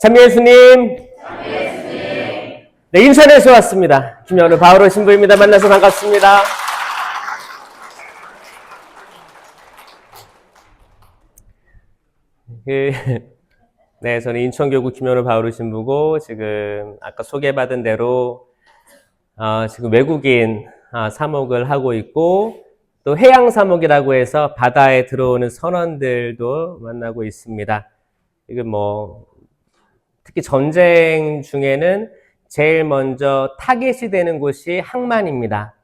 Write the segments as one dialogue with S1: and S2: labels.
S1: 참 예수님. 네, 인천에서 왔습니다. 김현우 바오로 신부입니다. 만나서 반갑습니다. 네, 저는 인천교구 김현우 바오로 신부고, 지금 아까 소개받은 대로 지금 외국인 사목을 하고 있고, 또 해양 사목이라고 해서 바다에 들어오는 선원들도 만나고 있습니다. 이게 특히 전쟁 중에는 제일 먼저 타겟이 되는 곳이 항만입니다.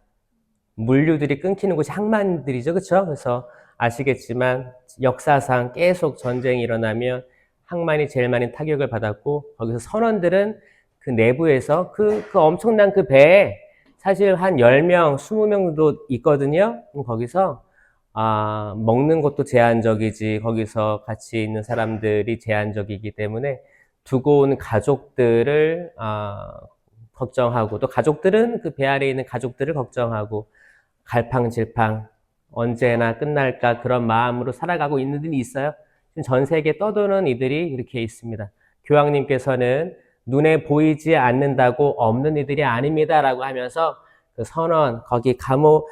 S1: 물류들이 끊기는 곳이 항만들이죠. 그렇죠? 그래서 아시겠지만 역사상 계속 전쟁이 일어나면 항만이 제일 많이 타격을 받았고, 거기서 선원들은 그 내부에서 그 엄청난 그 배에 사실 한 10명, 20명 정도 있거든요. 거기서 먹는 것도 제한적이지, 거기서 같이 있는 사람들이 제한적이기 때문에 두고 온 가족들을 걱정하고, 또 가족들은 그 배 아래에 있는 가족들을 걱정하고, 갈팡질팡 언제나 끝날까 그런 마음으로 살아가고 있는 이들이 있어요. 전 세계에 떠도는 이들이 이렇게 있습니다. 교황님께서는 눈에 보이지 않는다고 없는 이들이 아닙니다 라고 하면서 그 선원, 거기 감옥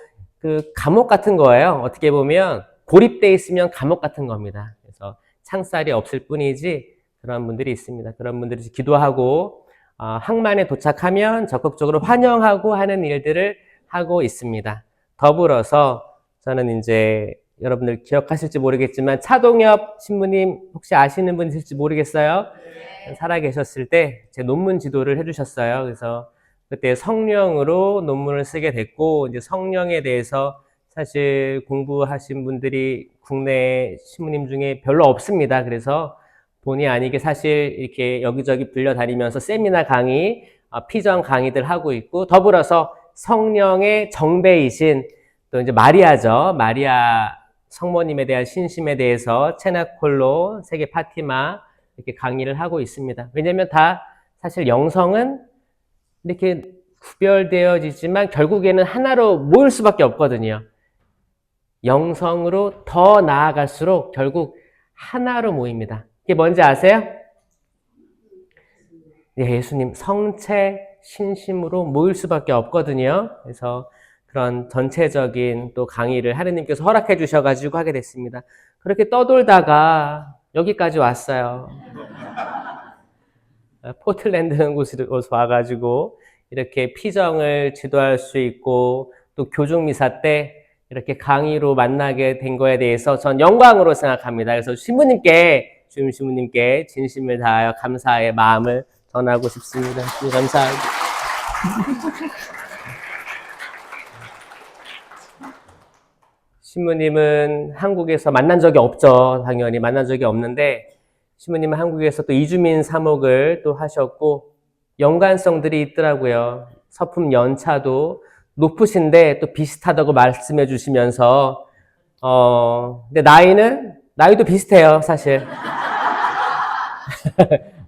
S1: 같은 거예요. 어떻게 보면 고립되어 있으면 감옥 같은 겁니다. 그래서 창살이 없을 뿐이지 그런 분들이 있습니다. 그런 분들이 기도하고 항만에 도착하면 적극적으로 환영하고 하는 일들을 하고 있습니다. 더불어서 저는 이제 여러분들 기억하실지 모르겠지만 차동엽 신부님 혹시 아시는 분 있을지 모르겠어요. 네. 살아계셨을 때 제 논문 지도를 해주셨어요. 그래서 그때 성령으로 논문을 쓰게 됐고, 이제 성령에 대해서 사실 공부하신 분들이 국내 신부님 중에 별로 없습니다. 그래서 본의 아니게 사실 이렇게 여기저기 불려다니면서 세미나 강의, 피정 강의들 하고 있고, 더불어서 성령의 정배이신 또 이제 마리아죠. 마리아 성모님에 대한 신심에 대해서 체나콜로, 세계 파티마 이렇게 강의를 하고 있습니다. 왜냐면 다 사실 영성은 이렇게 구별되어지지만 결국에는 하나로 모일 수밖에 없거든요. 영성으로 더 나아갈수록 결국 하나로 모입니다. 이게 뭔지 아세요? 네, 예수님 성체 신심으로 모일 수밖에 없거든요. 그래서 그런 전체적인 또 강의를 하느님께서 허락해 주셔가지고 하게 됐습니다. 그렇게 떠돌다가 여기까지 왔어요. 포틀랜드라는 곳으로 와가지고 이렇게 피정을 지도할 수 있고, 또 교중미사 때 이렇게 강의로 만나게 된 거에 대해서 전 영광으로 생각합니다. 그래서 주임 신부님께 진심을 다하여 감사의 마음을 전하고 싶습니다. 감사합니다. 신부님은 한국에서 만난 적이 없죠. 당연히 만난 적이 없는데, 신부님은 한국에서 또 이주민 사목을 또 하셨고, 연관성들이 있더라고요. 서품 연차도 높으신데 또 비슷하다고 말씀해 주시면서, 근데 나이도 비슷해요, 사실.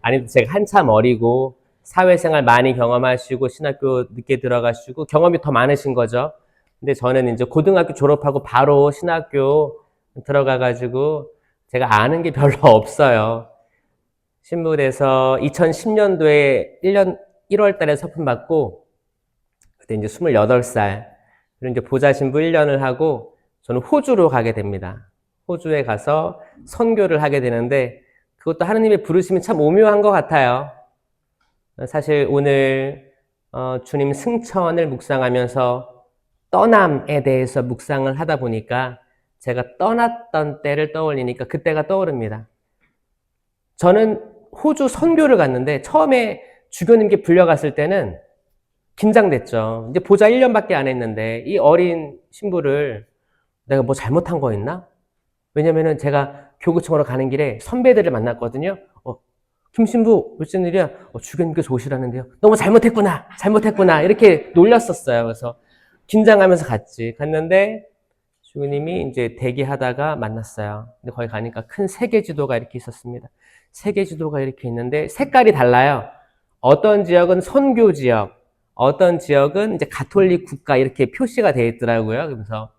S1: 아니, 제가 한참 어리고, 사회생활 많이 경험하시고, 신학교 늦게 들어가시고, 경험이 더 많으신 거죠. 근데 저는 이제 고등학교 졸업하고 바로 신학교 들어가가지고, 제가 아는 게 별로 없어요. 신부에서 2010년도에 1월 달에 서품 받고, 그때 이제 28살. 그리고 이제 보좌 신부 1년을 하고, 저는 호주로 가게 됩니다. 호주에 가서 선교를 하게 되는데, 그것도 하느님의 부르심이 참 오묘한 것 같아요. 사실 오늘 주님 승천을 묵상하면서 떠남에 대해서 묵상을 하다 보니까 제가 떠났던 때를 떠올리니까 그때가 떠오릅니다. 저는 호주 선교를 갔는데 처음에 주교님께 불려갔을 때는 긴장됐죠. 이제 보좌 1년밖에 안 했는데 이 어린 신부를 내가 뭐 잘못한 거 있나? 왜냐면은 제가 교구청으로 가는 길에 선배들을 만났거든요. 김신부 무슨 일이야? 주교님께서 오시라는데요. 너무 잘못했구나 이렇게 놀렸었어요. 그래서 긴장하면서 갔는데 주교님이 이제 대기하다가 만났어요. 근데 거기 가니까 큰 세계 지도가 이렇게 있었습니다. 세계 지도가 이렇게 있는데 색깔이 달라요. 어떤 지역은 선교 지역, 어떤 지역은 이제 가톨릭 국가 이렇게 표시가 되어 있더라고요. 그래서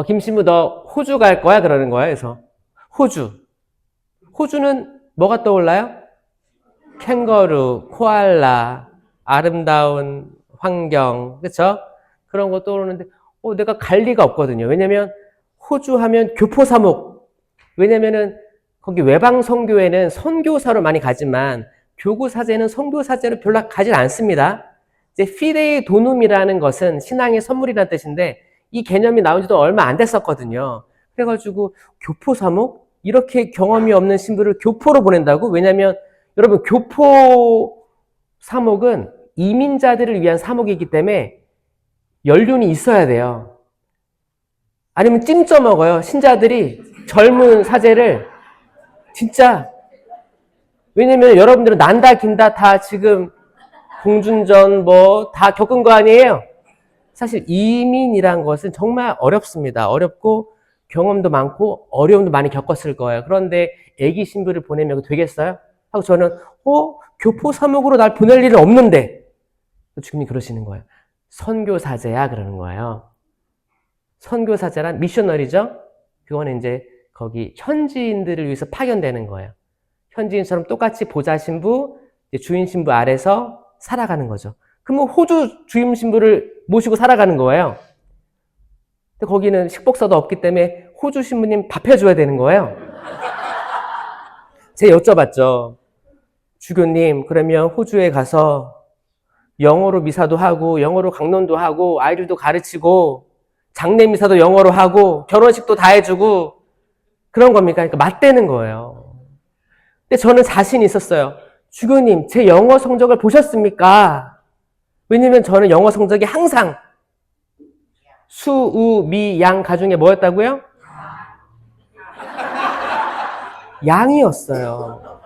S1: 김신부 너 호주 갈 거야? 그러는 거예요. 그래서 호주는 뭐가 떠올라요? 캥거루, 코알라, 아름다운 환경, 그쵸? 그런 거 떠오르는데, 내가 갈 리가 없거든요. 왜냐면, 호주 하면 교포사목. 왜냐면은, 거기 외방 선교회는 선교사로 많이 가지만, 교구사제는 선교사제로 별로 가진 않습니다. 이제 피데이 도눔이라는 것은 신앙의 선물이라는 뜻인데, 이 개념이 나온 지도 얼마 안 됐었거든요. 그래가지고, 교포사목? 이렇게 경험이 없는 신부를 교포로 보낸다고? 왜냐면, 여러분, 교포 사목은 이민자들을 위한 사목이기 때문에 연륜이 있어야 돼요. 아니면 찡쪄 먹어요. 신자들이 젊은 사제를 진짜. 왜냐면 여러분들은 난다 긴다 다 지금 공준전 뭐 다 겪은 거 아니에요. 사실 이민이란 것은 정말 어렵습니다. 어렵고 경험도 많고 어려움도 많이 겪었을 거예요. 그런데 애기 신부를 보내면 되겠어요? 하고 저는 교포 사목으로 날 보낼 일은 없는데 주님이 그러시는 거예요. 선교사제야 그러는 거예요. 선교사제란 미셔너리죠. 그거는 이제 거기 현지인들을 위해서 파견되는 거예요. 현지인처럼 똑같이 보좌 신부, 주인 신부 아래서 살아가는 거죠. 그럼 호주 주임 신부를 모시고 살아가는 거예요. 근데 거기는 식복사도 없기 때문에 호주 신부님 밥 해줘야 되는 거예요. 제가 여쭤봤죠. 주교님, 그러면 호주에 가서 영어로 미사도 하고 영어로 강론도 하고 아이들도 가르치고 장례 미사도 영어로 하고 결혼식도 다 해주고 그런 겁니까? 그러니까 맞대는 거예요. 근데 저는 자신이 있었어요. 주교님, 제 영어 성적을 보셨습니까? 왜냐면 저는 영어 성적이 항상 수, 우, 미, 양 가중에 뭐였다고요? 양이었어요.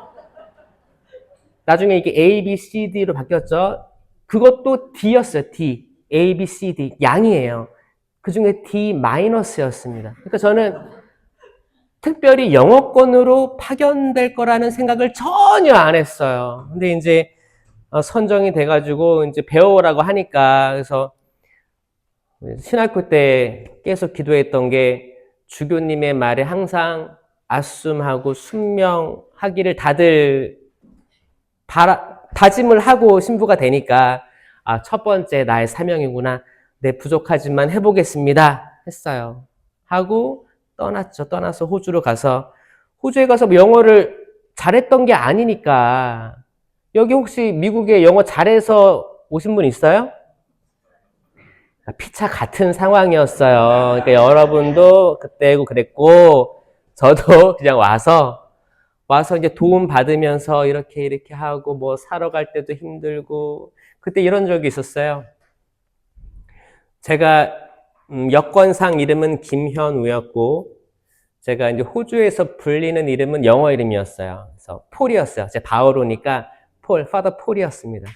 S1: 나중에 이게 A, B, C, D로 바뀌었죠. 그것도 D였어요. D. A, B, C, D. 양이에요. 그 중에 D 마이너스였습니다. 그러니까 저는 특별히 영어권으로 파견될 거라는 생각을 전혀 안 했어요. 근데 이제 선정이 돼가지고 이제 배워오라고 하니까 그래서 신학교 때 계속 기도했던 게 주교님의 말에 항상 아숨하고 순명하기를 다들 다짐을 하고 신부가 되니까 첫 번째 나의 사명이구나. 내 부족하지만 해보겠습니다. 했어요. 하고 떠났죠. 떠나서 호주로 가서 호주에 가서 뭐 영어를 잘했던 게 아니니까 여기 혹시 미국에 영어 잘해서 오신 분 있어요? 피차 같은 상황이었어요. 그러니까 여러분도 그때고 그랬고 저도 그냥 와서 이제 도움 받으면서 이렇게 하고 뭐 사러 갈 때도 힘들고 그때 이런 적이 있었어요. 제가 여권상 이름은 김현우였고 제가 이제 호주에서 불리는 이름은 영어 이름이었어요. 그래서 폴이었어요. 제가 바오로니까 파더 폴이었습니다.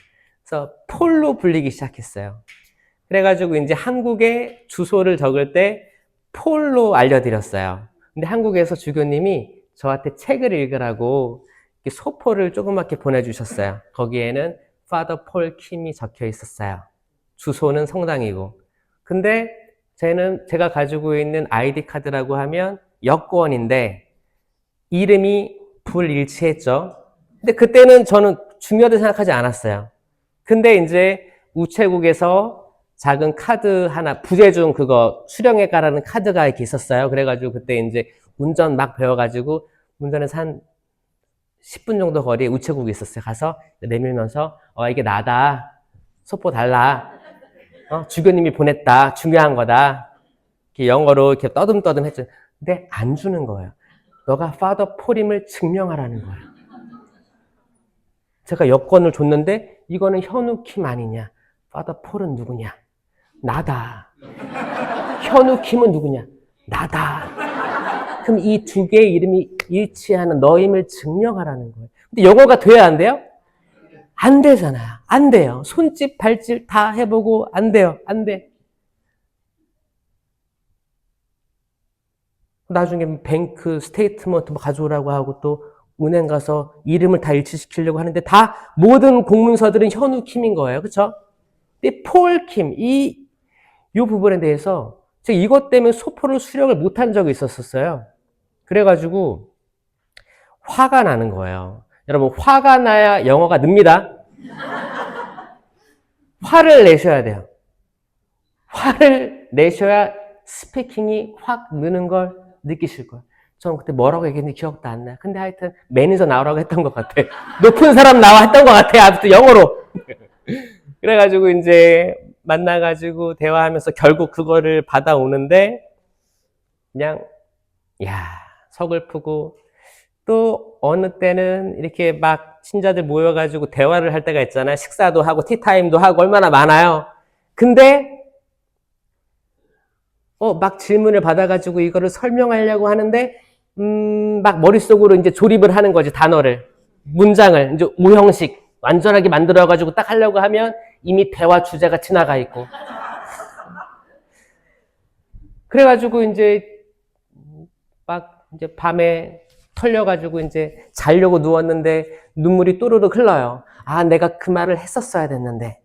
S1: 그래서 폴로 불리기 시작했어요. 그래가지고 이제 한국에 주소를 적을 때 폴로 알려드렸어요. 근데 한국에서 주교님이 저한테 책을 읽으라고 소포를 조그맣게 보내주셨어요. 거기에는 파더 폴 킴이 적혀 있었어요. 주소는 성당이고. 근데 제가 가지고 있는 아이디 카드라고 하면 여권인데 이름이 불일치했죠. 근데 그때는 저는 중요하다고 생각하지 않았어요. 근데 이제 우체국에서 작은 카드 하나, 부재중 그거 수령해가라는 카드가 이렇게 있었어요. 그래가지고 그때 이제 운전 막 배워가지고 운전해서 한 10분 정도 거리에 우체국이 있었어요. 가서 내밀면서 이게 나다. 소포 달라. 주교님이 보냈다. 중요한 거다. 이렇게 영어로 이렇게 떠듬떠듬 했죠. 근데 안 주는 거예요. 너가 파더 폴임을 증명하라는 거예요. 제가 여권을 줬는데 이거는 현우 킴 아니냐. 파더 폴은 누구냐. 나다. 현우 킴은 누구냐. 나다. 그럼 이 두 개의 이름이 일치하는 너임을 증명하라는 거예요. 근데 영어가 돼야 안 돼요? 안 되잖아요. 안 돼요. 손짓, 발짓 다 해보고 안 돼요. 안 돼. 나중에 뱅크 스테이트먼트 가져오라고 하고 또 은행 가서 이름을 다 일치시키려고 하는데 다 모든 공문서들은 현우 킴인 거예요. 그렇죠? 근데 폴 킴, 이 부분에 대해서 제가 이것 때문에 소포를 수령을 못한 적이 있었어요. 그래가지고 화가 나는 거예요. 여러분, 화가 나야 영어가 늡니다. 화를 내셔야 돼요. 화를 내셔야 스피킹이 확 느는 걸 느끼실 거예요. 저는 그때 뭐라고 얘기했는지 기억도 안 나요. 근데 하여튼 매니저 나오라고 했던 것 같아. 높은 사람 나와 했던 것 같아. 아무튼 영어로. 그래가지고 이제 만나가지고 대화하면서 결국 그거를 받아오는데 그냥 서글프고 또 어느 때는 이렇게 막 신자들 모여가지고 대화를 할 때가 있잖아요. 식사도 하고 티타임도 하고 얼마나 많아요. 근데 막 질문을 받아가지고 이거를 설명하려고 하는데 막 머릿속으로 이제 조립을 하는 거지. 단어를, 문장을 이제 오형식 완전하게 만들어가지고 딱 하려고 하면 이미 대화 주제가 지나가 있고. 그래가지고 이제 막 이제 밤에 털려가지고 이제 자려고 누웠는데 눈물이 또르르 흘러요. 아, 내가 그 말을 했었어야 됐는데.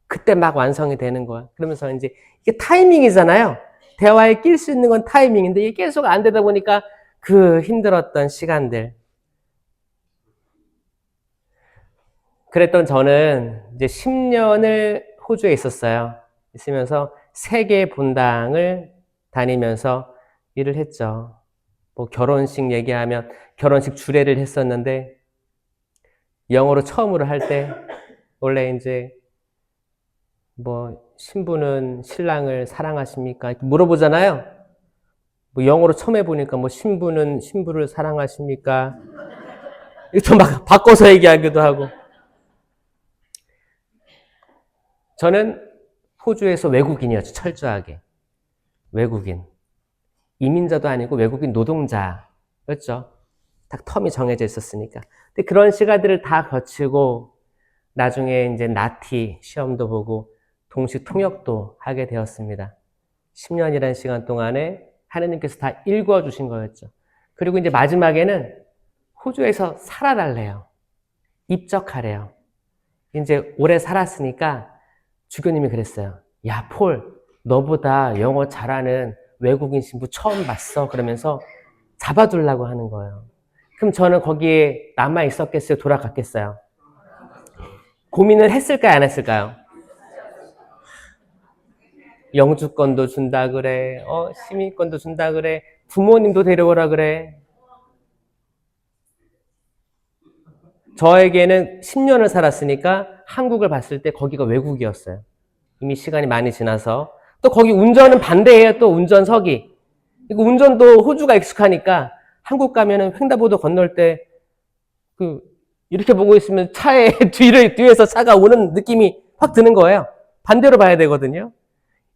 S1: 그때 막 완성이 되는 거야. 그러면서 이제 이게 타이밍이잖아요. 대화에 낄 수 있는 건 타이밍인데 이게 계속 안 되다 보니까 그 힘들었던 시간들. 그랬던 저는 이제 10년을 호주에 있었어요. 있으면서 세계 본당을 다니면서 일을 했죠. 뭐 결혼식 얘기하면 결혼식 주례를 했었는데 영어로 처음으로 할 때 원래 이제 뭐 신부는 신랑을 사랑하십니까? 이렇게 물어보잖아요. 뭐 영어로 처음 해보니까 뭐 신부는 신부를 사랑하십니까? 이거 막 바꿔서 얘기하기도 하고. 저는 호주에서 외국인이었죠. 철저하게. 외국인. 이민자도 아니고 외국인 노동자였죠. 딱 텀이 정해져 있었으니까. 근데 그런 시간들을 다 거치고 나중에 이제 나티 시험도 보고 동시 통역도 하게 되었습니다. 10년이라는 시간 동안에 하느님께서 다 읽어주신 거였죠. 그리고 이제 마지막에는 호주에서 살아달래요. 입적하래요. 이제 오래 살았으니까 주교님이 그랬어요. 야, 폴, 너보다 영어 잘하는 외국인 신부 처음 봤어. 그러면서 잡아두려고 하는 거예요. 그럼 저는 거기에 남아 있었겠어요? 돌아갔겠어요? 고민을 했을까요? 안 했을까요? 영주권도 준다 그래. 시민권도 준다 그래. 부모님도 데려오라 그래. 저에게는 10년을 살았으니까 한국을 봤을 때 거기가 외국이었어요. 이미 시간이 많이 지나서. 또 거기 운전은 반대예요. 또 운전석이. 운전도 호주가 익숙하니까 한국 가면은 횡단보도 건널 때 이렇게 보고 있으면 차에 뒤에서 차가 오는 느낌이 확 드는 거예요. 반대로 봐야 되거든요.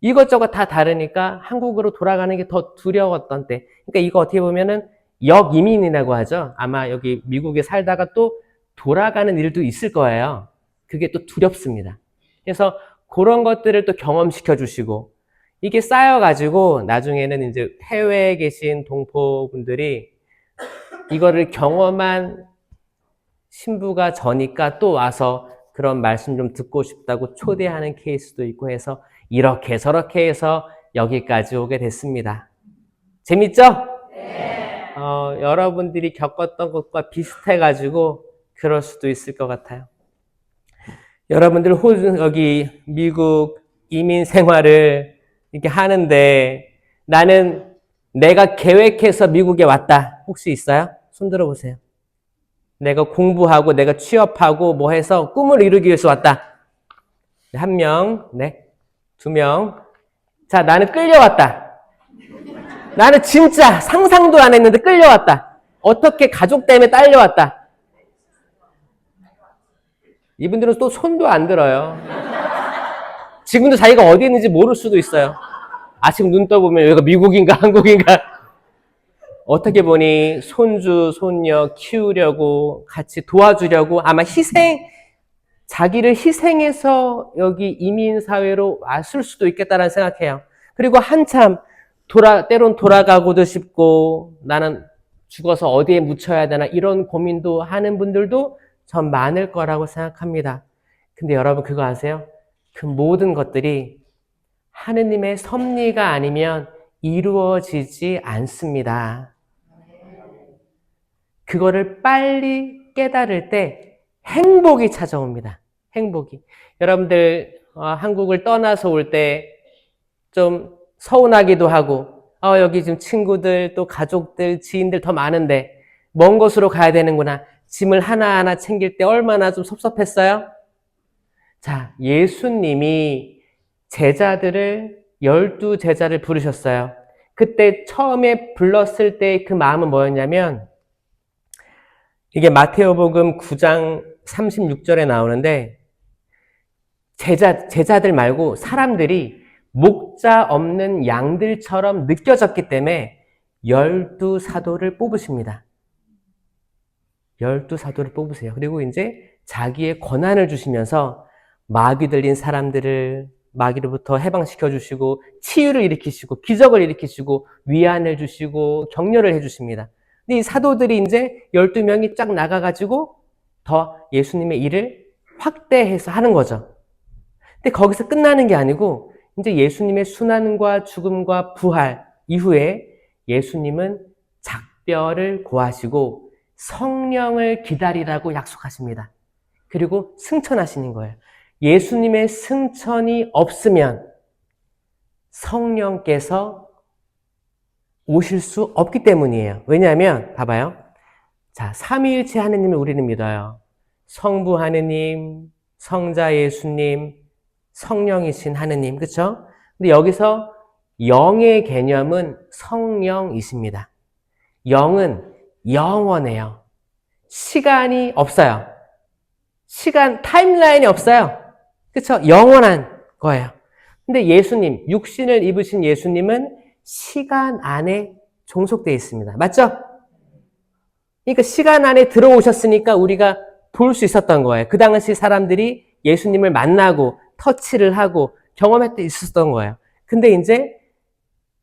S1: 이것저것 다 다르니까 한국으로 돌아가는 게 더 두려웠던 때. 그러니까 이거 어떻게 보면은 역이민이라고 하죠. 아마 여기 미국에 살다가 또 돌아가는 일도 있을 거예요. 그게 또 두렵습니다. 그래서 그런 것들을 또 경험시켜 주시고 이게 쌓여가지고 나중에는 이제 해외에 계신 동포분들이 이거를 경험한 신부가 저니까 또 와서 그런 말씀 좀 듣고 싶다고 초대하는 케이스도 있고 해서 이렇게 저렇게 해서 여기까지 오게 됐습니다. 재밌죠? 네. 여러분들이 겪었던 것과 비슷해가지고 그럴 수도 있을 것 같아요. 여러분들 여기 미국 이민 생활을 이렇게 하는데 나는 내가 계획해서 미국에 왔다. 혹시 있어요? 손 들어보세요. 내가 공부하고 내가 취업하고 뭐 해서 꿈을 이루기 위해서 왔다. 한 명, 네, 2명. 자, 나는 끌려왔다. 나는 진짜 상상도 안 했는데 끌려왔다. 어떻게 가족 때문에 딸려왔다. 이분들은 또 손도 안 들어요. 지금도 자기가 어디 있는지 모를 수도 있어요. 아침 눈 떠보면 여기가 미국인가 한국인가. 어떻게 보니 손주, 손녀 키우려고 같이 도와주려고 아마 자기를 희생해서 여기 이민사회로 왔을 수도 있겠다라는 생각해요. 그리고 한참 때론 돌아가고도 싶고 나는 죽어서 어디에 묻혀야 되나 이런 고민도 하는 분들도 전 많을 거라고 생각합니다. 근데 여러분 그거 아세요? 그 모든 것들이 하느님의 섭리가 아니면 이루어지지 않습니다. 그거를 빨리 깨달을 때 행복이 찾아옵니다. 행복이. 여러분들 한국을 떠나서 올 때 좀 서운하기도 하고 여기 지금 친구들 또 가족들 지인들 더 많은데 먼 곳으로 가야 되는구나. 짐을 하나하나 챙길 때 얼마나 좀 섭섭했어요? 자, 예수님이 제자들을 12제자를 부르셨어요. 그때 처음에 불렀을 때 그 마음은 뭐였냐면 이게 마테오복음 9장 36절에 나오는데 제자들 말고 사람들이 목자 없는 양들처럼 느껴졌기 때문에 12사도를 뽑으십니다. 12사도를 뽑으세요. 그리고 이제 자기의 권한을 주시면서 마귀 들린 사람들을 마귀로부터 해방시켜 주시고 치유를 일으키시고 기적을 일으키시고 위안을 주시고 격려를 해 주십니다. 근데 이 사도들이 이제 12명이 쫙 나가가지고 더 예수님의 일을 확대해서 하는 거죠. 근데 거기서 끝나는 게 아니고 이제 예수님의 순환과 죽음과 부활 이후에 예수님은 작별을 고하시고 성령을 기다리라고 약속하십니다. 그리고 승천하시는 거예요. 예수님의 승천이 없으면 성령께서 오실 수 없기 때문이에요. 왜냐하면 봐봐요. 자, 삼위일체 하느님을 우리는 믿어요. 성부 하느님, 성자 예수님, 성령이신 하느님, 그렇죠? 근데 여기서 영의 개념은 성령이십니다. 영은 영원해요. 시간이 없어요. 타임라인이 없어요. 그렇죠? 영원한 거예요. 근데 예수님, 육신을 입으신 예수님은 시간 안에 종속되어 있습니다. 맞죠? 그러니까 시간 안에 들어오셨으니까 우리가 볼 수 있었던 거예요. 그 당시 사람들이 예수님을 만나고 터치를 하고 경험할 때 있었던 거예요. 근데 이제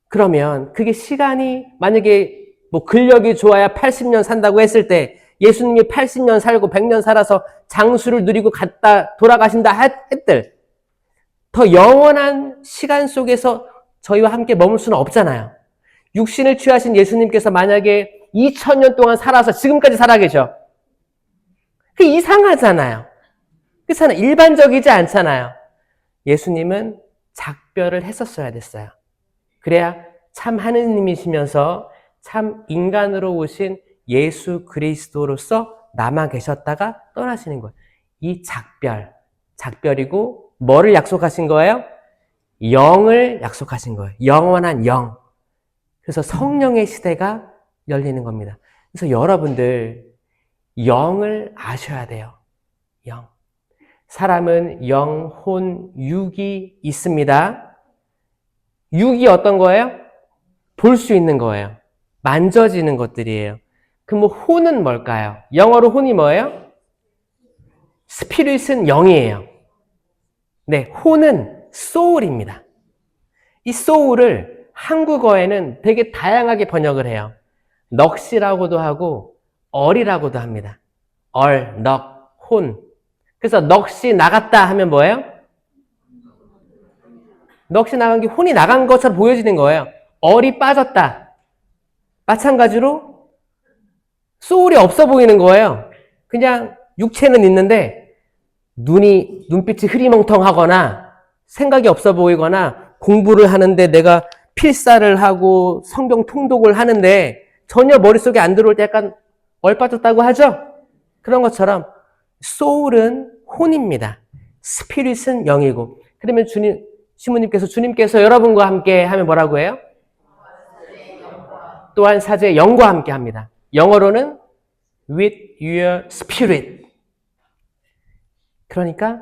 S1: 그러면 그게 시간이 만약에 뭐 근력이 좋아야 80년 산다고 했을 때 예수님이 80년 살고 100년 살아서 장수를 누리고 갔다 돌아가신다 했들 더 영원한 시간 속에서 저희와 함께 머물 수는 없잖아요. 육신을 취하신 예수님께서 만약에 2000년 동안 살아서 지금까지 살아계셔. 그게 이상하잖아요. 그렇잖아요. 일반적이지 않잖아요. 예수님은 작별을 했었어야 됐어요. 그래야 참 하느님이시면서 참 인간으로 오신 예수 그리스도로서 남아 계셨다가 떠나시는 거예요. 이 작별이고 뭐를 약속하신 거예요? 영을 약속하신 거예요. 영원한 영. 그래서 성령의 시대가 열리는 겁니다. 그래서 여러분들 영을 아셔야 돼요. 영. 사람은 영, 혼, 육이 있습니다. 육이 어떤 거예요? 볼 수 있는 거예요. 만져지는 것들이에요. 그럼 혼은 뭘까요? 영어로 혼이 뭐예요? 스피릿은 영이에요. 네, 혼은 소울입니다. 이 소울을 한국어에는 되게 다양하게 번역을 해요. 넋이라고도 하고 얼이라고도 합니다. 얼, 넋, 혼. 그래서 넋이 나갔다 하면 뭐예요? 넋이 나간 게 혼이 나간 것처럼 보여지는 거예요. 얼이 빠졌다. 마찬가지로 소울이 없어 보이는 거예요. 그냥 육체는 있는데 눈빛이 흐리멍텅하거나 생각이 없어 보이거나 공부를 하는데 내가 필사를 하고 성경 통독을 하는데 전혀 머릿속에 안 들어올 때 약간 얼빠졌다고 하죠? 그런 것처럼 소울은 혼입니다. 스피릿은 영이고. 그러면 주님께서 여러분과 함께 하면 뭐라고 해요? 또한 사제 영과 함께 합니다. 영어로는 with your spirit. 그러니까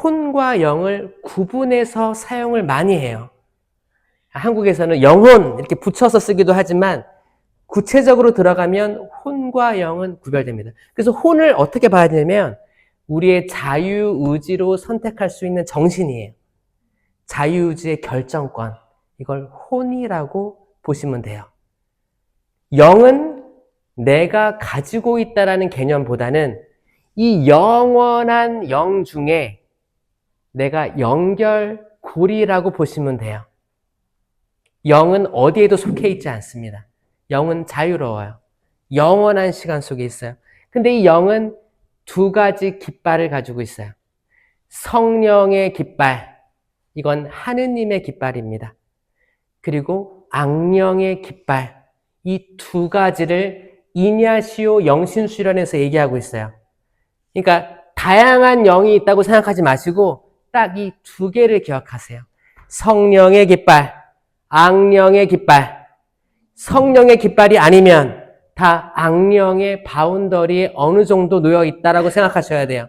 S1: 혼과 영을 구분해서 사용을 많이 해요. 한국에서는 영혼 이렇게 붙여서 쓰기도 하지만 구체적으로 들어가면 혼과 영은 구별됩니다. 그래서 혼을 어떻게 봐야 되냐면 우리의 자유의지로 선택할 수 있는 정신이에요. 자유의지의 결정권. 이걸 혼이라고 보시면 돼요. 영은 내가 가지고 있다라는 개념보다는 이 영원한 영 중에 내가 연결고리라고 보시면 돼요. 영은 어디에도 속해 있지 않습니다. 영은 자유로워요. 영원한 시간 속에 있어요. 근데 이 영은 두 가지 깃발을 가지고 있어요. 성령의 깃발, 이건 하느님의 깃발입니다. 그리고 악령의 깃발, 이 두 가지를 이냐시오 영신수련에서 얘기하고 있어요. 그러니까 다양한 영이 있다고 생각하지 마시고 딱 이 두 개를 기억하세요. 성령의 깃발, 악령의 깃발. 성령의 깃발이 아니면 다 악령의 바운더리에 어느 정도 놓여 있다라고 생각하셔야 돼요.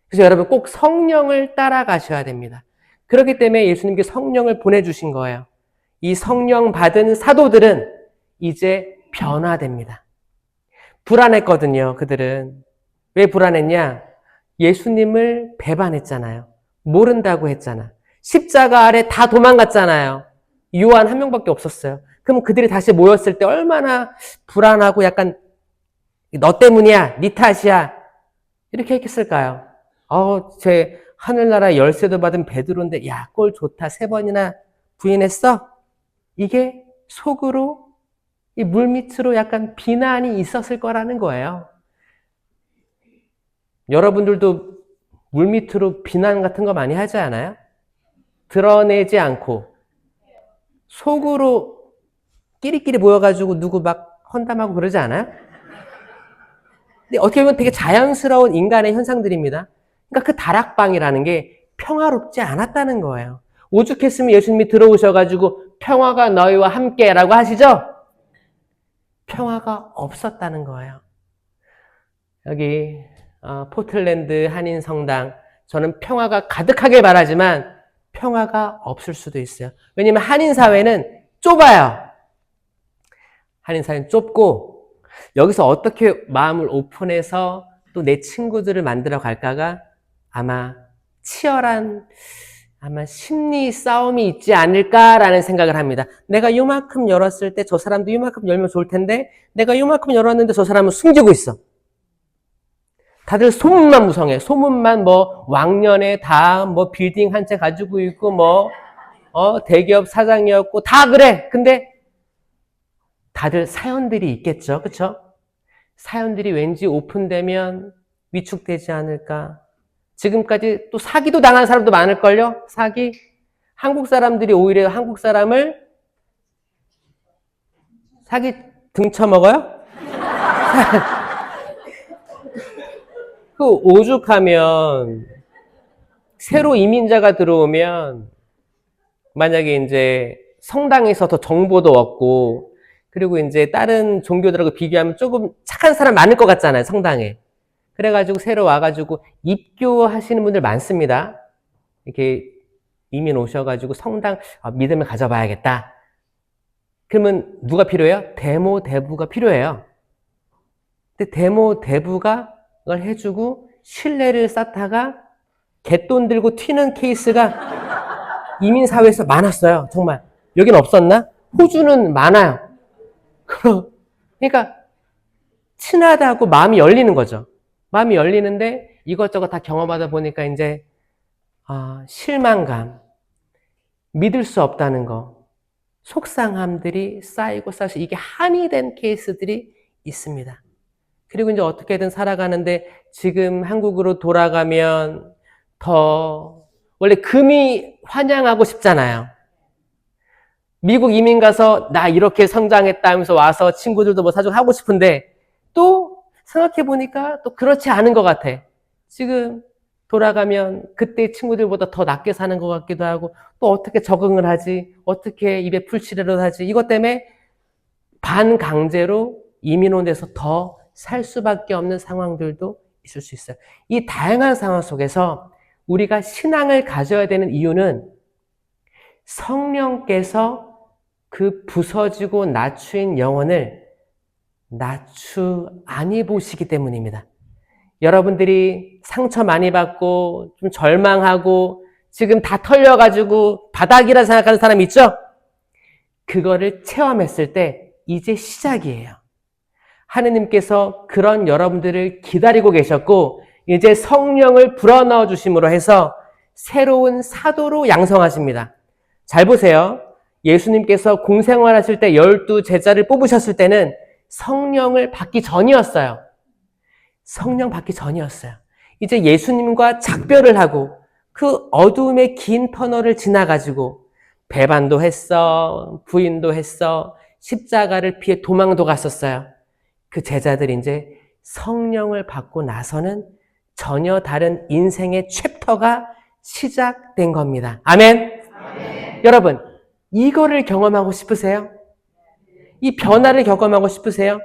S1: 그래서 여러분 꼭 성령을 따라가셔야 됩니다. 그렇기 때문에 예수님께 성령을 보내주신 거예요. 이 성령 받은 사도들은 이제 변화됩니다. 불안했거든요, 그들은. 왜 불안했냐? 예수님을 배반했잖아요. 모른다고 했잖아. 십자가 아래 다 도망갔잖아요. 요한 한 명밖에 없었어요. 그럼 그들이 다시 모였을 때 얼마나 불안하고 약간 너 때문이야, 네 탓이야 이렇게 했을까요? 제 하늘나라 열쇠도 받은 베드로인데 야, 꼴 좋다, 3번이나 부인했어? 이게 속으로 이 물밑으로 약간 비난이 있었을 거라는 거예요. 여러분들도 물밑으로 비난 같은 거 많이 하지 않아요? 드러내지 않고 속으로 끼리끼리 모여가지고 누구 막 헌담하고 그러지 않아요? 근데 어떻게 보면 되게 자연스러운 인간의 현상들입니다. 그러니까 그 다락방이라는 게 평화롭지 않았다는 거예요. 오죽했으면 예수님이 들어오셔가지고 평화가 너희와 함께라고 하시죠? 평화가 없었다는 거예요. 여기 포틀랜드 한인성당, 저는 평화가 가득하길 바라지만 평화가 없을 수도 있어요. 왜냐면 한인사회는 좁아요. 한인사회는 좁고 여기서 어떻게 마음을 오픈해서 또 내 친구들을 만들어 갈까가 아마 치열한 심리 싸움이 있지 않을까라는 생각을 합니다. 내가 요만큼 열었을 때 저 사람도 요만큼 열면 좋을 텐데 내가 요만큼 열었는데 저 사람은 숨기고 있어. 다들 소문만 무성해. 소문만 왕년에 다 빌딩 한 채 가지고 있고 대기업 사장이었고 다 그래. 근데 다들 사연들이 있겠죠. 그쵸? 사연들이 왠지 오픈되면 위축되지 않을까. 지금까지 또 사기도 당한 사람도 많을걸요? 사기? 한국 사람들이 오히려 한국 사람을 사기 등쳐먹어요? 그 오죽하면 새로 이민자가 들어오면 만약에 이제 성당에서 더 정보도 얻고 그리고 이제 다른 종교들하고 비교하면 조금 착한 사람 많을 것 같잖아요, 성당에. 그래가지고 새로 와가지고 입교하시는 분들 많습니다. 이렇게 이민 오셔가지고 성당 믿음을 가져봐야겠다. 그러면 누가 필요해요? 대모 대부가 필요해요. 근데 대모 대부가 그걸 해주고 신뢰를 쌓다가 갯돈 들고 튀는 케이스가 이민사회에서 많았어요. 정말. 여긴 없었나? 호주는 많아요. 그러니까 친하다고 마음이 열리는 거죠. 마음이 열리는데 이것저것 다 경험하다 보니까 이제 실망감, 믿을 수 없다는 거, 속상함들이 쌓이고 쌓여서 이게 한이 된 케이스들이 있습니다. 그리고 이제 어떻게든 살아가는데 지금 한국으로 돌아가면 더 원래 금이 환영하고 싶잖아요. 미국 이민 가서 나 이렇게 성장했다 하면서 와서 친구들도 사주고 하고 싶은데 또 생각해보니까 또 그렇지 않은 것 같아. 지금 돌아가면 그때 친구들보다 더 낫게 사는 것 같기도 하고 또 어떻게 적응을 하지? 어떻게 입에 풀칠을 하지? 이것 때문에 반강제로 이민 온 데서 더 살 수밖에 없는 상황들도 있을 수 있어요. 이 다양한 상황 속에서 우리가 신앙을 가져야 되는 이유는 성령께서 그 부서지고 낮추인 영혼을 낮추 아니 보시기 때문입니다. 여러분들이 상처 많이 받고 좀 절망하고 지금 다 털려가지고 바닥이라 생각하는 사람 있죠? 그거를 체험했을 때 이제 시작이에요. 하느님께서 그런 여러분들을 기다리고 계셨고 이제 성령을 불어넣어 주심으로 해서 새로운 사도로 양성하십니다. 잘 보세요. 예수님께서 공생활하실 때 12 제자를 뽑으셨을 때는 성령을 받기 전이었어요. 성령 받기 전이었어요. 이제 예수님과 작별을 하고 그 어두움의 긴 터널을 지나가지고 배반도 했어, 부인도 했어, 십자가를 피해 도망도 갔었어요. 그 제자들이 이제 성령을 받고 나서는 전혀 다른 인생의 챕터가 시작된 겁니다. 아멘? 아멘. 여러분, 이거를 경험하고 싶으세요? 이 변화를 경험하고 싶으세요?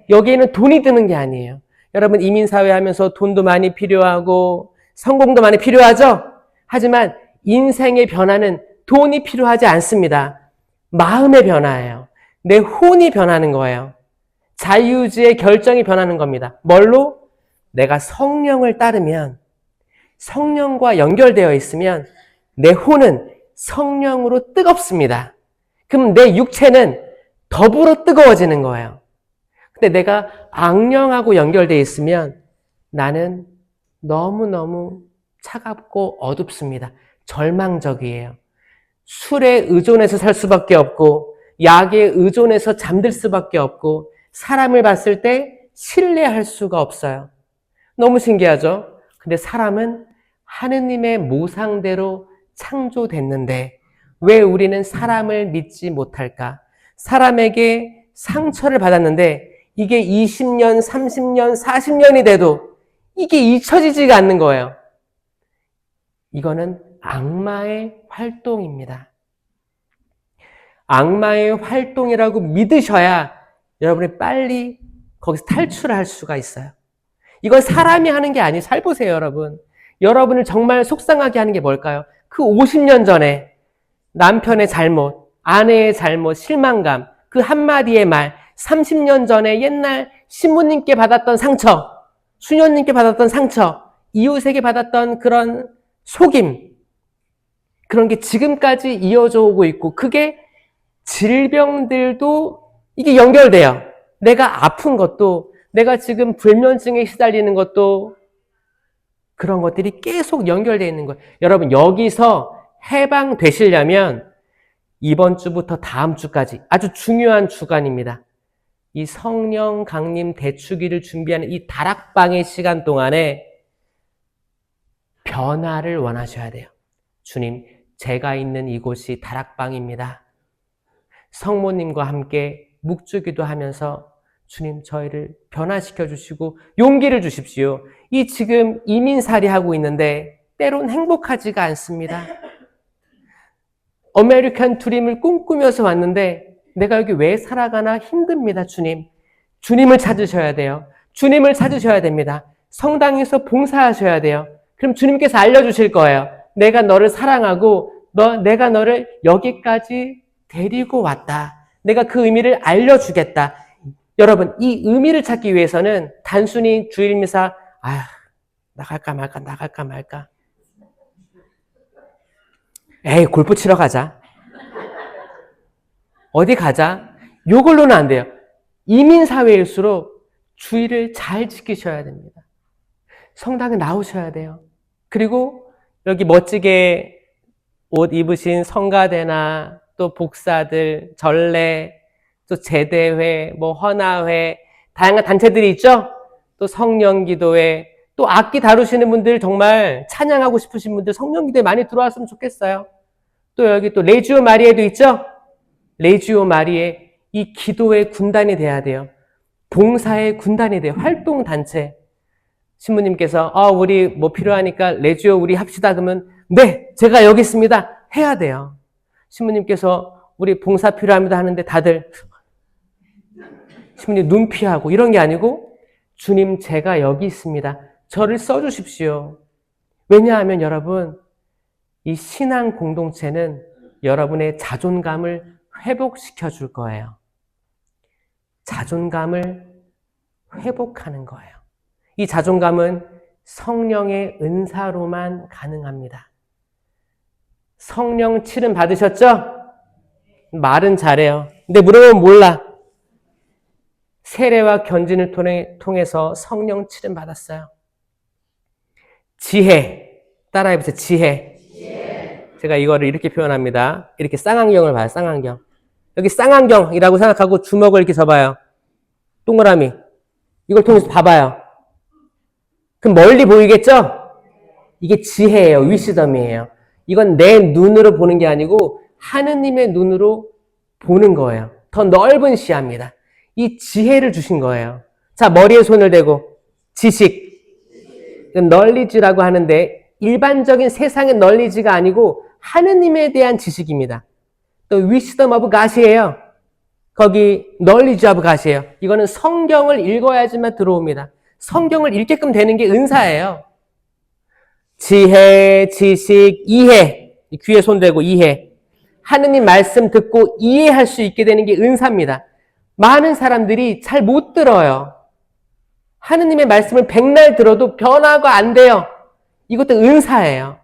S1: 여기에는 돈이 드는 게 아니에요. 여러분, 이민사회 하면서 돈도 많이 필요하고 성공도 많이 필요하죠? 하지만 인생의 변화는 돈이 필요하지 않습니다. 마음의 변화예요. 내 혼이 변하는 거예요. 자유의지의 결정이 변하는 겁니다. 뭘로? 내가 성령을 따르면, 성령과 연결되어 있으면 내 혼은 성령으로 뜨겁습니다. 그럼 내 육체는 더불어 뜨거워지는 거예요. 근데 내가 악령하고 연결되어 있으면 나는 너무너무 차갑고 어둡습니다. 절망적이에요. 술에 의존해서 살 수밖에 없고 약에 의존해서 잠들 수밖에 없고 사람을 봤을 때 신뢰할 수가 없어요. 너무 신기하죠? 근데 사람은 하느님의 모상대로 창조됐는데 왜 우리는 사람을 믿지 못할까? 사람에게 상처를 받았는데 이게 20년, 30년, 40년이 돼도 이게 잊혀지지가 않는 거예요. 이거는 악마의 활동입니다. 악마의 활동이라고 믿으셔야 여러분이 빨리 거기서 탈출할 수가 있어요. 이건 사람이 하는 게 아니에요. 잘 보세요, 여러분. 여러분을 정말 속상하게 하는 게 뭘까요? 그 50년 전에 남편의 잘못, 아내의 잘못, 실망감, 그 한마디의 말, 30년 전에 옛날 신부님께 받았던 상처, 수녀님께 받았던 상처, 이웃에게 받았던 그런 속임, 그런 게 지금까지 이어져 오고 있고 그게 질병들도 이게 연결돼요. 내가 아픈 것도, 내가 지금 불면증에 시달리는 것도 그런 것들이 계속 연결되어 있는 거예요. 여러분, 여기서 해방되시려면 이번 주부터 다음 주까지 아주 중요한 주간입니다. 이 성령 강림 대축일을 준비하는 이 다락방의 시간 동안에 변화를 원하셔야 돼요. 주님, 제가 있는 이곳이 다락방입니다. 성모님과 함께 묵주기도 하면서 주님 저희를 변화시켜 주시고 용기를 주십시오. 이 지금 이민살이 하고 있는데 때론 행복하지가 않습니다. 아메리칸 드림을 꿈꾸면서 왔는데 내가 여기 왜 살아가나 힘듭니다. 주님. 주님을 찾으셔야 돼요. 주님을 찾으셔야 됩니다. 성당에서 봉사하셔야 돼요. 그럼 주님께서 알려주실 거예요. 내가 너를 사랑하고 내가 너를 여기까지 데리고 왔다. 내가 그 의미를 알려주겠다. 여러분, 이 의미를 찾기 위해서는 단순히 주일미사 나갈까 말까 에이 골프 치러 가자. 어디 가자. 요걸로는 안 돼요. 이민사회일수록 주의를 잘 지키셔야 됩니다. 성당에 나오셔야 돼요. 그리고 여기 멋지게 옷 입으신 성가대나 또 복사들, 전례, 또 제대회, 헌화회, 다양한 단체들이 있죠? 또 성령기도회, 또 악기 다루시는 분들 정말 찬양하고 싶으신 분들 성령기도회 많이 들어왔으면 좋겠어요. 또 여기 또 레지오 마리에도 있죠? 레지오 마리에 이 기도의 군단이 돼야 돼요. 봉사의 군단이 돼요. 활동단체. 신부님께서 우리 필요하니까 레지오 우리 합시다 그러면 네, 제가 여기 있습니다. 해야 돼요. 신부님께서 우리 봉사 필요합니다 하는데 다들 신부님 눈 피하고 이런 게 아니고 주님 제가 여기 있습니다. 저를 써주십시오. 왜냐하면 여러분 이 신앙 공동체는 여러분의 자존감을 회복시켜 줄 거예요. 자존감을 회복하는 거예요. 이 자존감은 성령의 은사로만 가능합니다. 성령 칠은 받으셨죠? 말은 잘해요. 근데 물어보면 몰라. 세례와 견진을 통해서 성령 칠은 받았어요. 지혜. 따라해보세요. 지혜. 제가 이거를 이렇게 표현합니다. 이렇게 쌍안경을 봐요. 쌍안경. 여기 쌍안경이라고 생각하고 주먹을 이렇게 접어요. 동그라미. 이걸 통해서 봐봐요. 그럼 멀리 보이겠죠? 이게 지혜예요. 위시덤이에요. 이건 내 눈으로 보는 게 아니고 하느님의 눈으로 보는 거예요. 더 넓은 시야입니다. 이 지혜를 주신 거예요. 자, 머리에 손을 대고 지식. 널리지라고 하는데 일반적인 세상의 널리지가 아니고 하느님에 대한 지식입니다. 또 wisdom of God이에요. 거기 knowledge of God이에요. 이거는 성경을 읽어야지만 들어옵니다. 성경을 읽게끔 되는 게 은사예요. 지혜, 지식, 이해. 귀에 손대고 이해. 하느님 말씀 듣고 이해할 수 있게 되는 게 은사입니다. 많은 사람들이 잘 못 들어요. 하느님의 말씀을 백날 들어도 변화가 안 돼요. 이것도 은사예요.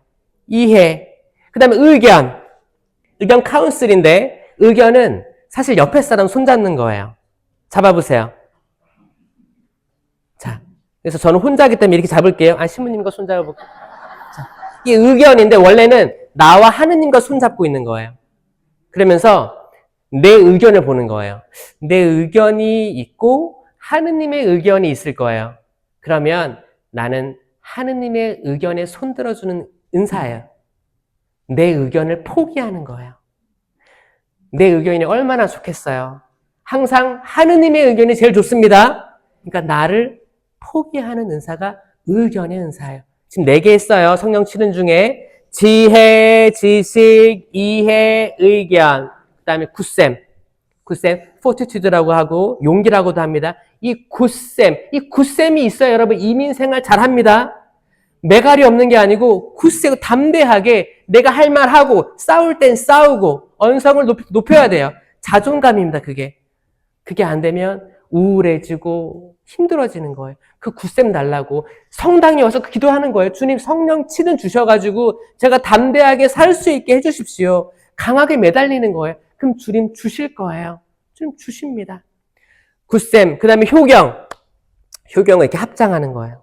S1: 이해. 그 다음에 의견. 의견 카운슬인데 의견은 사실 옆에 사람 손잡는 거예요. 잡아보세요. 자, 그래서 저는 혼자기 때문에 이렇게 잡을게요. 신부님과 손잡아볼게요. 자, 이게 의견인데 원래는 나와 하느님과 손잡고 있는 거예요. 그러면서 내 의견을 보는 거예요. 내 의견이 있고 하느님의 의견이 있을 거예요. 그러면 나는 하느님의 의견에 손들어주는 은사예요. 내 의견을 포기하는 거예요. 내 의견이 얼마나 좋겠어요. 항상 하느님의 의견이 제일 좋습니다. 그러니까 나를 포기하는 은사가 의견의 은사예요. 지금 4개 했어요. 성령 치는 중에 지혜, 지식, 이해, 의견. 그 다음에 굿셈, fortitude라고 하고 용기라고도 합니다. 이 굿셈이 있어야 여러분 이민생활 잘합니다. 매갈이 없는 게 아니고 굳세고 담대하게 내가 할 말 하고 싸울 땐 싸우고 언성을 높여야 돼요. 자존감입니다. 그게 안 되면 우울해지고 힘들어지는 거예요. 그 굿셈 달라고 성당에 와서 기도하는 거예요. 주님 성령 치는 주셔가지고 제가 담대하게 살 수 있게 해주십시오. 강하게 매달리는 거예요. 그럼 주님 주실 거예요. 주님 주십니다. 굿셈, 그 다음에 효경을 이렇게 합장하는 거예요.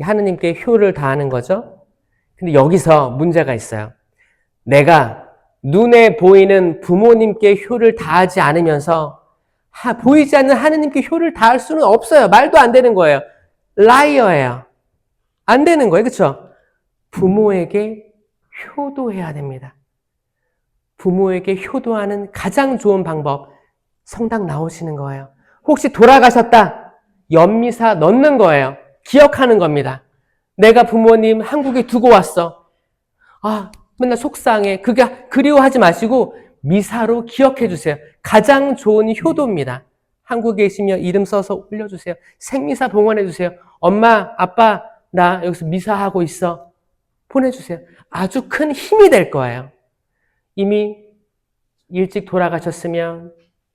S1: 하느님께 효를 다하는 거죠. 근데 여기서 문제가 있어요. 내가 눈에 보이는 부모님께 효를 다하지 않으면서 보이지 않는 하느님께 효를 다할 수는 없어요. 말도 안 되는 거예요. 라이어예요. 안 되는 거예요. 그렇죠? 부모에게 효도해야 됩니다. 부모에게 효도하는 가장 좋은 방법, 성당 나오시는 거예요. 혹시 돌아가셨다, 연미사 넣는 거예요. 기억하는 겁니다. 내가 부모님 한국에 두고 왔어. 맨날 속상해. 그게 그리워하지 마시고 미사로 기억해 주세요. 가장 좋은 효도입니다. 한국에 계시면 이름 써서 올려주세요. 생미사 봉헌해 주세요. 엄마, 아빠, 나 여기서 미사하고 있어. 보내주세요. 아주 큰 힘이 될 거예요. 이미 일찍 돌아가셨으면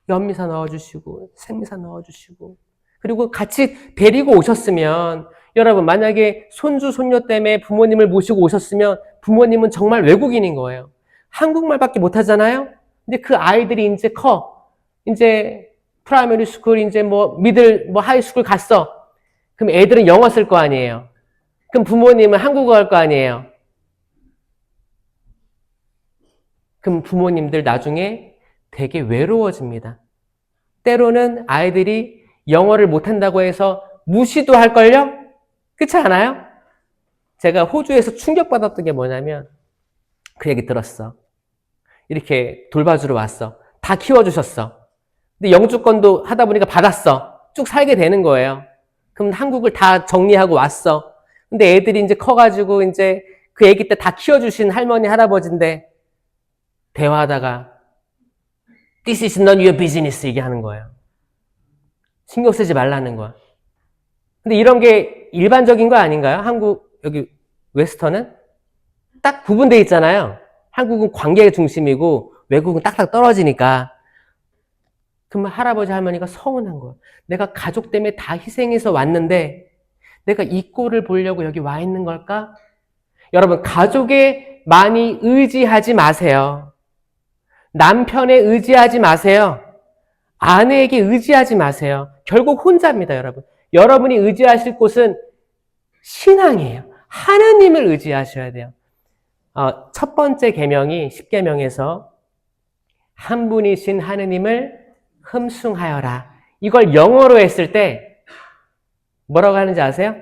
S1: 연미사 넣어주시고 생미사 넣어주시고 그리고 같이 데리고 오셨으면 여러분 만약에 손주 손녀 때문에 부모님을 모시고 오셨으면 부모님은 정말 외국인인 거예요. 한국말밖에 못하잖아요. 근데 그 아이들이 이제 커. 이제 프라이머리 스쿨 이제 미들 하이스쿨 갔어. 그럼 애들은 영어 쓸 거 아니에요. 그럼 부모님은 한국어 할 거 아니에요. 그럼 부모님들 나중에 되게 외로워집니다. 때로는 아이들이 영어를 못한다고 해서 무시도 할걸요? 그렇지 않아요? 제가 호주에서 충격받았던 게 뭐냐면 그 얘기 들었어. 이렇게 돌봐주러 왔어. 다 키워주셨어. 근데 영주권도 하다 보니까 받았어. 쭉 살게 되는 거예요. 그럼 한국을 다 정리하고 왔어. 근데 애들이 이제 커가지고 이제 그 애기 때 다 키워주신 할머니, 할아버지인데 대화하다가 This is not your business 얘기하는 거예요. 신경 쓰지 말라는 거야. 근데 이런 게 일반적인 거 아닌가요? 한국, 여기 웨스턴은 딱 구분되어 있잖아요. 한국은 관계 중심이고 외국은 딱딱 떨어지니까. 그러면 할아버지 할머니가 서운한 거예요. 내가 가족 때문에 다 희생해서 왔는데 내가 이 꼴을 보려고 여기 와 있는 걸까? 여러분 가족에 많이 의지하지 마세요. 남편에 의지하지 마세요. 아내에게 의지하지 마세요. 결국 혼자입니다, 여러분. 여러분이 의지하실 곳은 신앙이에요. 하느님을 의지하셔야 돼요. 첫 번째 계명이 10계명에서 한 분이신 하느님을 흠숭하여라. 이걸 영어로 했을 때 뭐라고 하는지 아세요?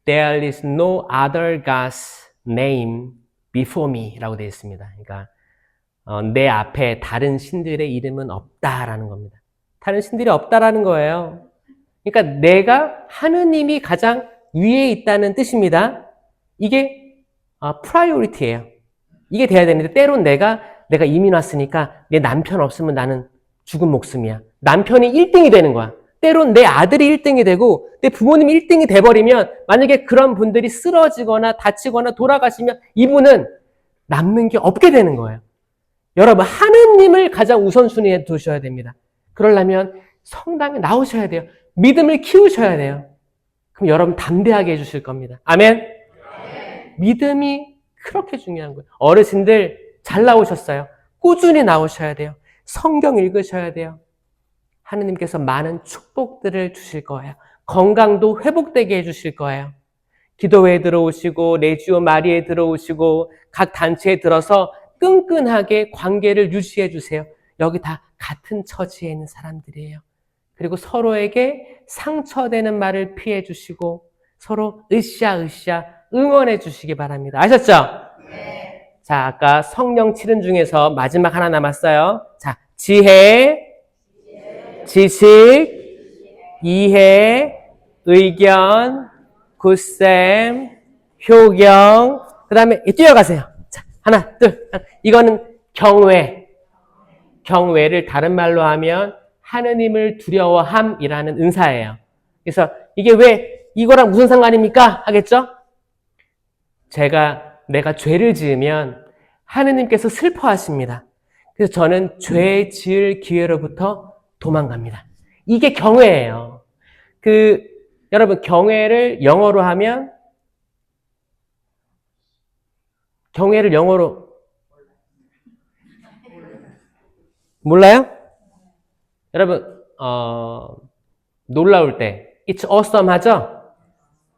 S1: There is no other God's name before me 라고 되어 있습니다. 그러니까 내 앞에 다른 신들의 이름은 없다라는 겁니다. 다른 신들이 없다라는 거예요. 그러니까 내가 하느님이 가장 위에 있다는 뜻입니다. 이게 프라이오리티예요. 이게 돼야 되는데 때론 내가 이민 왔으니까 내 남편 없으면 나는 죽은 목숨이야. 남편이 1등이 되는 거야. 때론 내 아들이 1등이 되고 내 부모님이 1등이 돼버리면 만약에 그런 분들이 쓰러지거나 다치거나 돌아가시면 이분은 남는 게 없게 되는 거예요. 여러분, 하느님을 가장 우선순위에 두셔야 됩니다. 그러려면 성당에 나오셔야 돼요. 믿음을 키우셔야 돼요. 그럼 여러분 담대하게 해주실 겁니다. 아멘? 믿음이 그렇게 중요한 거예요. 어르신들 잘 나오셨어요. 꾸준히 나오셔야 돼요. 성경 읽으셔야 돼요. 하느님께서 많은 축복들을 주실 거예요. 건강도 회복되게 해주실 거예요. 기도회에 들어오시고 레지오 마리에 들어오시고 각 단체에 들어서 끈끈하게 관계를 유지해 주세요. 여기 다 같은 처지에 있는 사람들이에요. 그리고 서로에게 상처되는 말을 피해 주시고 서로 으쌰으쌰 응원해 주시기 바랍니다. 아셨죠? 네. 자, 아까 성령 7은 중에서 마지막 하나 남았어요. 자, 지혜, 지식, 이해, 의견, 굿셈, 효경, 그 다음에 뛰어가세요. 자, 하나, 둘, 이거는 경외. 경외를 다른 말로 하면 하느님을 두려워함이라는 은사예요. 그래서 이게 왜 이거랑 무슨 상관입니까? 하겠죠? 내가 죄를 지으면 하느님께서 슬퍼하십니다. 그래서 저는 죄 지을 기회로부터 도망갑니다. 이게 경외예요. 여러분, 경외를 영어로 하면, 경외를 영어로, 몰라요? 여러분, 놀라울 때, it's awesome 하죠?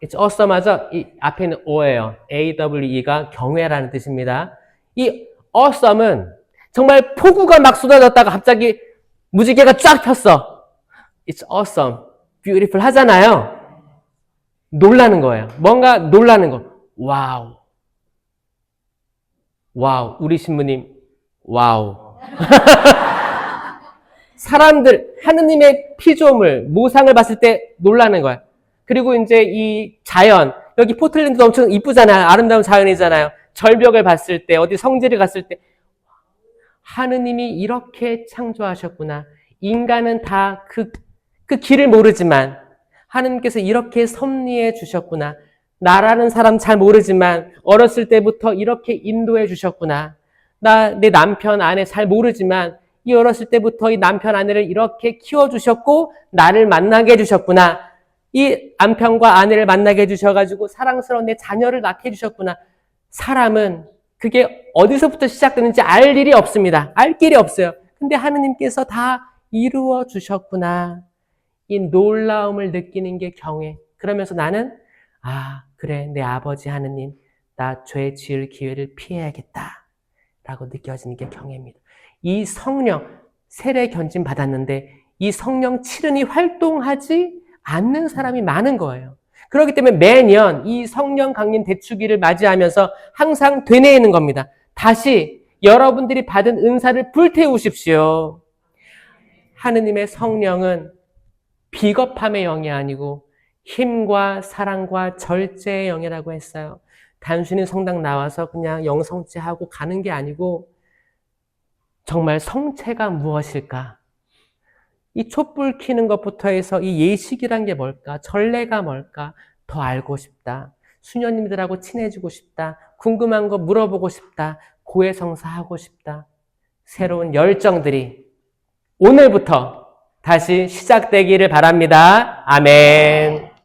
S1: It's awesome 하죠? 이 앞에 있는 O예요. AWE가 경외라는 뜻입니다. 이 awesome은 정말 폭우가 막 쏟아졌다가 갑자기 무지개가 쫙 폈어. It's awesome, beautiful 하잖아요. 놀라는 거예요. 뭔가 놀라는 거. 와우. 와우. 우리 신부님, 와우. 사람들, 하느님의 피조물, 모상을 봤을 때 놀라는 거예요. 그리고 이제 이 자연, 여기 포틀랜드도 엄청 이쁘잖아요. 아름다운 자연이잖아요. 절벽을 봤을 때, 어디 성지를 갔을 때, 하느님이 이렇게 창조하셨구나. 인간은 다 그 길을 모르지만, 하느님께서 이렇게 섭리해 주셨구나. 나라는 사람 잘 모르지만, 어렸을 때부터 이렇게 인도해 주셨구나. 내 남편, 아내 잘 모르지만, 이 어렸을 때부터 이 남편, 아내를 이렇게 키워주셨고, 나를 만나게 해주셨구나. 이 남편과 아내를 만나게 해주셔가지고, 사랑스러운 내 자녀를 낳게 해주셨구나. 사람은 그게 어디서부터 시작되는지 알 일이 없습니다. 알 길이 없어요. 근데 하느님께서 다 이루어 주셨구나. 이 놀라움을 느끼는 게 경외. 그러면서 나는 그래, 내 아버지 하느님, 나 죄 지을 기회를 피해야겠다 라고 느껴지는 게 경외입니다. 이 성령, 세례 견진 받았는데 이 성령 7은이 활동하지 않는 사람이 많은 거예요. 그렇기 때문에 매년 이 성령 강림 대축일을 맞이하면서 항상 되뇌이는 겁니다. 다시 여러분들이 받은 은사를 불태우십시오. 하느님의 성령은 비겁함의 영이 아니고 힘과 사랑과 절제의 영이라고 했어요. 단순히 성당 나와서 그냥 영성제하고 가는 게 아니고 정말 성체가 무엇일까? 이 촛불 켜는 것부터 해서 이 예식이란 게 뭘까? 전례가 뭘까? 더 알고 싶다. 수녀님들하고 친해지고 싶다. 궁금한 거 물어보고 싶다. 고해성사하고 싶다. 새로운 열정들이 오늘부터 다시 시작되기를 바랍니다. 아멘.